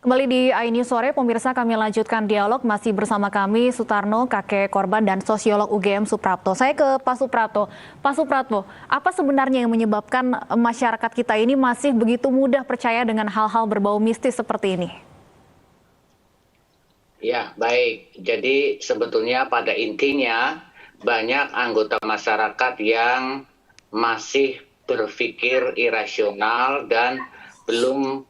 Kembali di iNews Sore, pemirsa, kami lanjutkan dialog masih bersama kami Sutarno, kakek korban dan sosiolog UGM Suprapto. Saya ke Pak Suprapto. Pak Suprapto, apa sebenarnya yang menyebabkan masyarakat kita ini masih begitu mudah percaya dengan hal-hal berbau mistis seperti ini? Ya, baik. Jadi sebetulnya pada intinya banyak anggota masyarakat yang masih berpikir irasional dan belum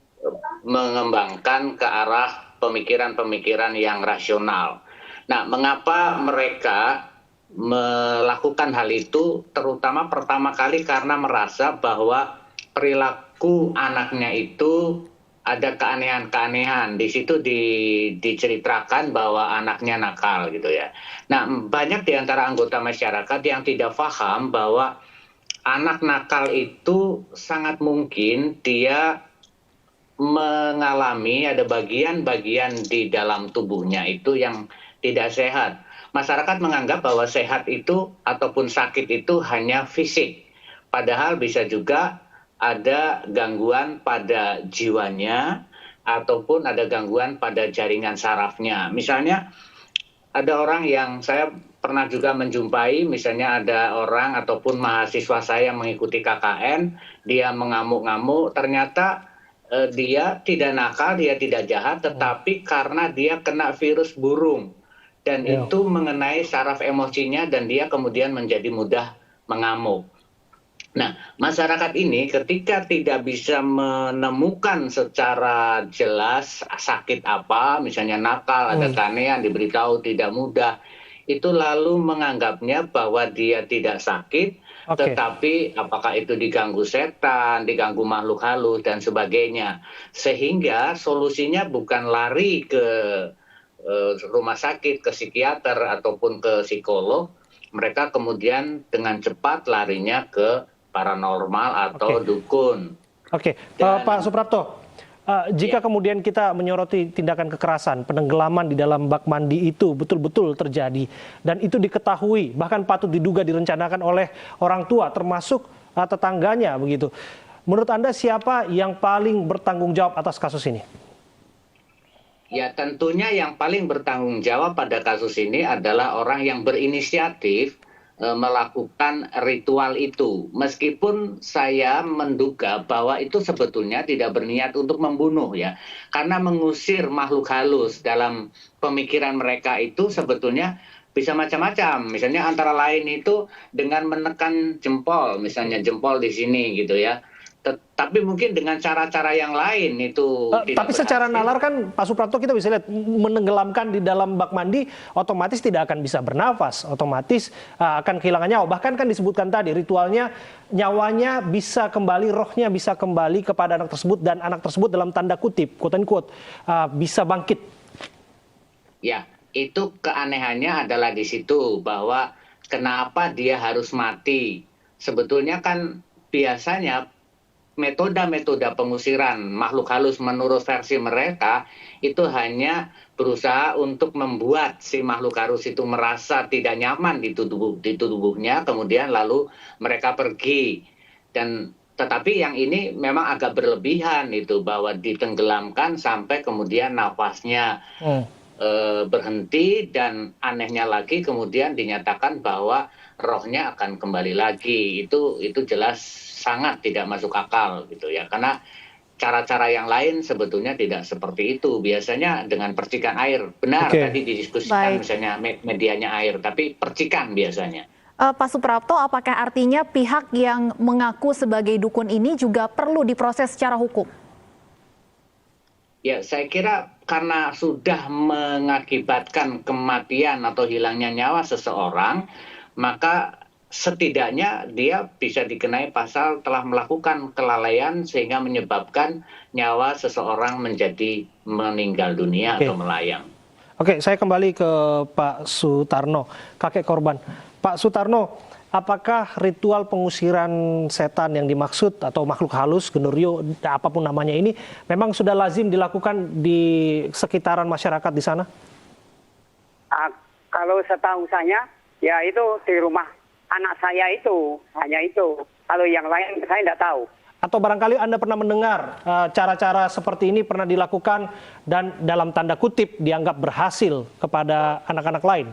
mengembangkan ke arah pemikiran-pemikiran yang rasional. Nah, mengapa mereka melakukan hal itu? Terutama pertama kali karena merasa bahwa perilaku anaknya itu ada keanehan-keanehan. Di situ diceritakan bahwa anaknya nakal gitu ya. Nah, banyak di antara anggota masyarakat yang tidak paham bahwa anak nakal itu sangat mungkin dia mengalami ada bagian-bagian di dalam tubuhnya itu yang tidak sehat. Masyarakat menganggap bahwa sehat itu ataupun sakit itu hanya fisik. Padahal bisa juga ada gangguan pada jiwanya ataupun ada gangguan pada jaringan sarafnya. Misalnya ada orang yang saya pernah juga menjumpai, misalnya ada orang ataupun mahasiswa saya mengikuti KKN, dia mengamuk-ngamuk, ternyata dia tidak nakal, dia tidak jahat, tetapi karena dia kena virus burung. Dan itu mengenai saraf emosinya dan dia kemudian menjadi mudah mengamuk. Nah, masyarakat ini ketika tidak bisa menemukan secara jelas sakit apa, misalnya nakal, ada keanehan, diberitahu tidak mudah, itu lalu menganggapnya bahwa dia tidak sakit, tetapi apakah itu diganggu setan, diganggu makhluk halus, dan sebagainya. Sehingga solusinya bukan lari ke rumah sakit, ke psikiater, ataupun ke psikolog, mereka kemudian dengan cepat larinya ke paranormal atau dukun. Pak Suprapto, jika kemudian kita menyoroti tindakan kekerasan, penenggelaman di dalam bak mandi itu betul-betul terjadi dan itu diketahui, bahkan patut diduga direncanakan oleh orang tua termasuk tetangganya begitu. Menurut Anda siapa yang paling bertanggung jawab atas kasus ini? Ya, tentunya yang paling bertanggung jawab pada kasus ini adalah orang yang berinisiatif melakukan ritual itu. Meskipun saya menduga bahwa itu sebetulnya tidak berniat untuk membunuh ya. Karena mengusir makhluk halus dalam pemikiran mereka itu sebetulnya bisa macam-macam. Misalnya antara lain itu dengan menekan jempol, misalnya jempol di sini gitu ya. Tapi mungkin dengan cara-cara yang lain itu tapi secara nalar kan Pak Suprapto kita bisa lihat menenggelamkan di dalam bak mandi otomatis tidak akan bisa bernafas, otomatis akan kehilangan nyawa. Bahkan kan disebutkan tadi ritualnya nyawanya bisa kembali, rohnya bisa kembali kepada anak tersebut dan anak tersebut dalam tanda kutip, quote unquote, bisa bangkit. Ya, itu keanehannya adalah di situ bahwa kenapa dia harus mati. Sebetulnya kan biasanya metode-metode pengusiran makhluk halus menurut versi mereka itu hanya berusaha untuk membuat si makhluk halus itu merasa tidak nyaman di tubuhnya, kemudian lalu mereka pergi. Tetapi yang ini memang agak berlebihan itu, bahwa ditenggelamkan sampai kemudian nafasnya berhenti, dan anehnya lagi kemudian dinyatakan bahwa rohnya akan kembali lagi. Itu jelas sangat tidak masuk akal gitu ya, karena cara-cara yang lain sebetulnya tidak seperti itu. Biasanya dengan percikan air, benar tadi didiskusikan misalnya medianya air, tapi percikan biasanya. Pak Suprapto, apakah artinya pihak yang mengaku sebagai dukun ini juga perlu diproses secara hukum? Ya, saya kira karena sudah mengakibatkan kematian atau hilangnya nyawa seseorang, maka setidaknya dia bisa dikenai pasal telah melakukan kelalaian sehingga menyebabkan nyawa seseorang menjadi meninggal dunia atau melayang. Saya kembali ke Pak Sutarno, kakek korban. Pak Sutarno, apakah ritual pengusiran setan yang dimaksud atau makhluk halus, genderuwo, apapun namanya ini, memang sudah lazim dilakukan di sekitaran masyarakat di sana? Kalau setahu saya, ya itu di rumah anak saya itu, hanya itu. Kalau yang lain saya tidak tahu. Atau barangkali Anda pernah mendengar cara-cara seperti ini pernah dilakukan dan dalam tanda kutip dianggap berhasil kepada anak-anak lain?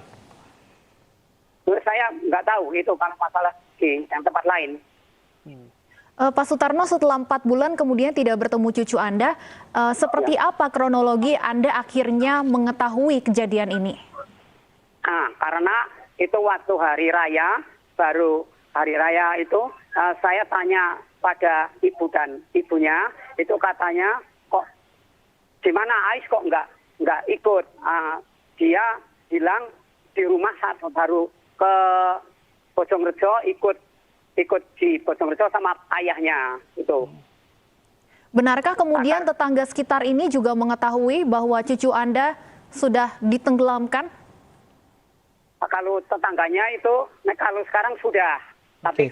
Saya nggak tahu itu kalau masalah di yang tempat lain. Pak Sutarno, setelah 4 bulan kemudian tidak bertemu cucu Anda, seperti apa kronologi Anda akhirnya mengetahui kejadian ini? Karena itu waktu hari raya, baru hari raya itu saya tanya pada ibu dan ibunya, itu katanya kok gimana Ais kok nggak ikut? Dia bilang di rumah saat baru ke Bojonggede ikut di Bojonggede sama ayahnya itu. Benarkah kemudian tetangga sekitar ini juga mengetahui bahwa cucu Anda sudah ditenggelamkan? Kalau tetangganya itu, kalau sekarang sudah, tapi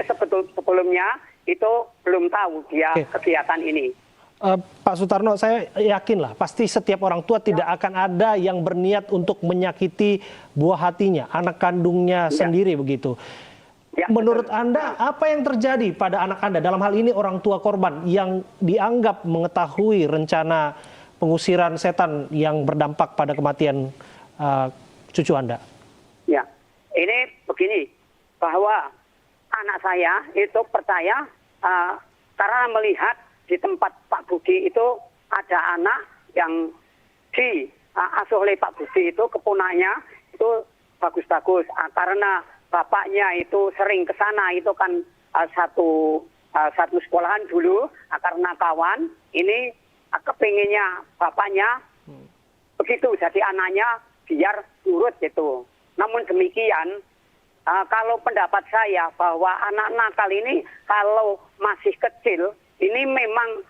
sebelumnya itu belum tahu dia kegiatan ini. Pak Sutarno, saya yakinlah pasti setiap orang tua tidak akan ada yang berniat untuk menyakiti buah hatinya, anak kandungnya sendiri begitu. Menurut Anda, apa yang terjadi pada anak Anda? Dalam hal ini orang tua korban yang dianggap mengetahui rencana pengusiran setan yang berdampak pada kematian cucu Anda. Ya, ini begini, bahwa anak saya itu percaya karena melihat di tempat Pak Budi itu ada anak yang diasuh oleh Pak Budi itu kepunanya itu bagus-bagus. Karena bapaknya itu sering ke sana, itu kan satu sekolahan dulu, karena kawan ini kepinginnya bapaknya begitu, jadi anaknya biar turut gitu. Namun demikian, kalau pendapat saya bahwa anak nakal ini kalau masih kecil, ini memang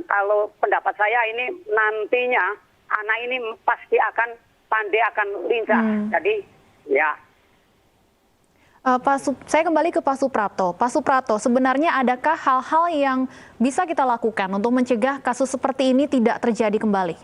kalau pendapat saya ini nantinya anak ini pasti akan pandai, akan lincah. Jadi ya. Saya kembali ke Pak Suprapto. Pak Suprapto, sebenarnya adakah hal-hal yang bisa kita lakukan untuk mencegah kasus seperti ini tidak terjadi kembali?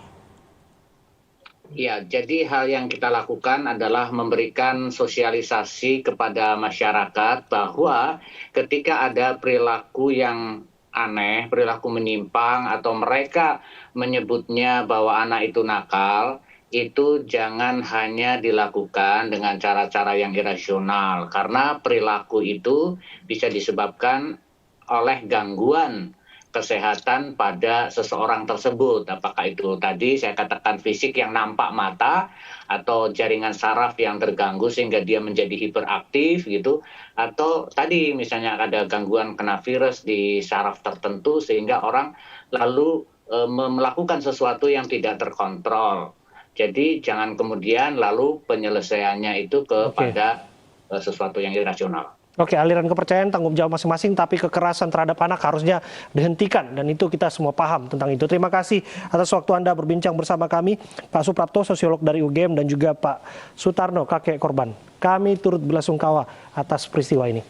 Ya, jadi hal yang kita lakukan adalah memberikan sosialisasi kepada masyarakat bahwa ketika ada perilaku yang aneh, perilaku menyimpang, atau mereka menyebutnya bahwa anak itu nakal, itu jangan hanya dilakukan dengan cara-cara yang irasional, karena perilaku itu bisa disebabkan oleh gangguan kesehatan pada seseorang tersebut. Apakah itu tadi saya katakan fisik yang nampak mata, atau jaringan saraf yang terganggu sehingga dia menjadi hiperaktif gitu, atau tadi misalnya ada gangguan kena virus di saraf tertentu sehingga orang lalu melakukan sesuatu yang tidak terkontrol. Jadi jangan kemudian lalu penyelesaiannya itu kepada sesuatu yang irasional. Oke, aliran kepercayaan tanggung jawab masing-masing, tapi kekerasan terhadap anak harusnya dihentikan, dan itu kita semua paham tentang itu. Terima kasih atas waktu Anda berbincang bersama kami, Pak Suprapto, sosiolog dari UGM, dan juga Pak Sutarno, kakek korban. Kami turut belasungkawa atas peristiwa ini.